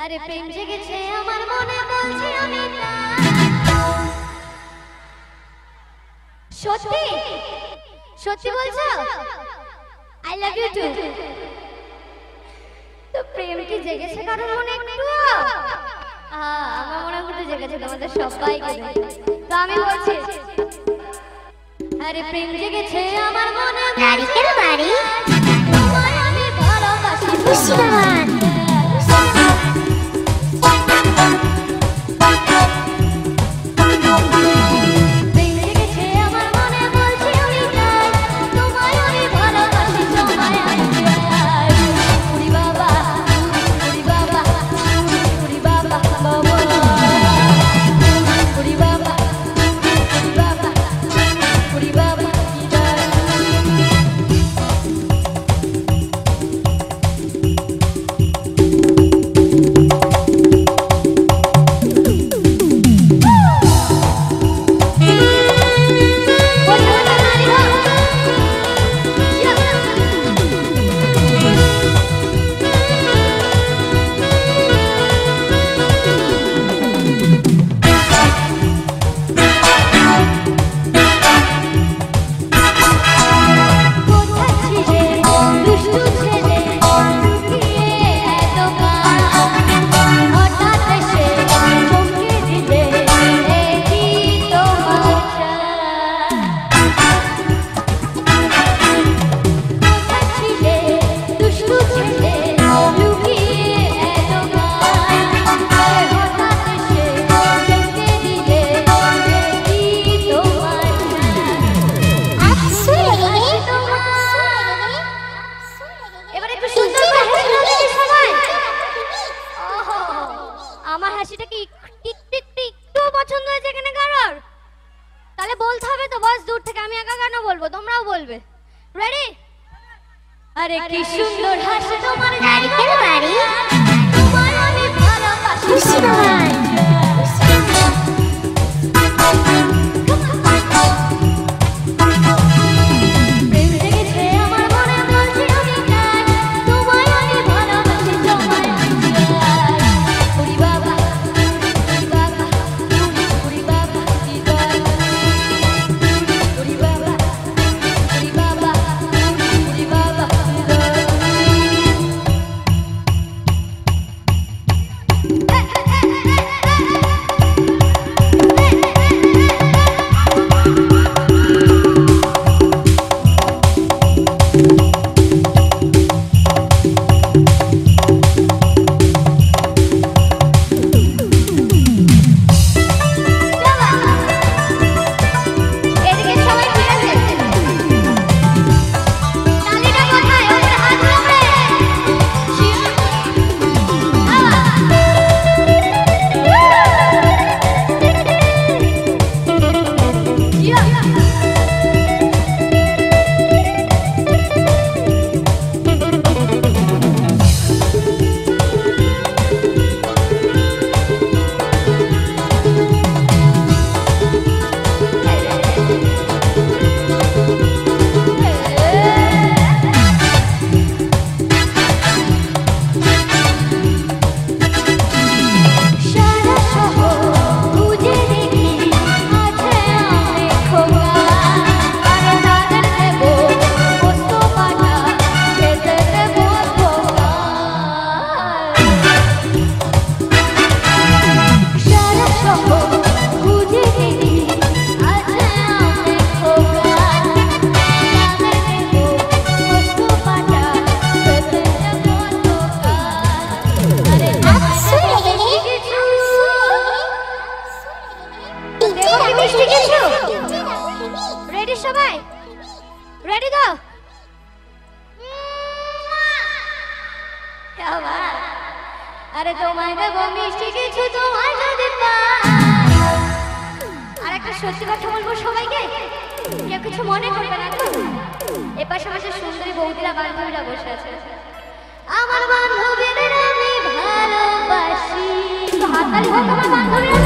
আরে প্রেম জেগেছে আমার মনে বলছি আমি সত্যি সত্যি বলছো আই লাভ ইউ টু তো প্রেম কি জেগেছে কারোর মনে একটু আমার মনে একটু জেগেছে তোমাদের সবাইকে তো আমি বলছি আরে প্রেম জেগেছে আমার মনে নারিকেল বাড়ি তোমায় আমি ভালোবাসি খুশিবান আমার হাসিটা কি টিক টিক টিক একটু পছন্দ হয়েছে এখানে কারোর তাহলে বলতে হবে তো বস দূর থেকে আমি একা কেন বলবো তোমরাও বলবে রেডি আরে কি সুন্দর হাসি তোমার নারিকেল বাড়ি তোমার আমি ভালোবাসি খুশিবান রেডি সবাই রেডি তো আরে তোমায় দেবো মিষ্টি কিছু তোমায় যদি আর একটা সত্যি কথা বলবো সবাইকে কেউ কিছু মনে করবে না তো এপাশে পাশে সুন্দরী বৌদিরা বান্ধবীরা বসে আছে আমার বান্ধবীদের আমি ভালোবাসি হাততালি হোক আমার বান্ধবীরা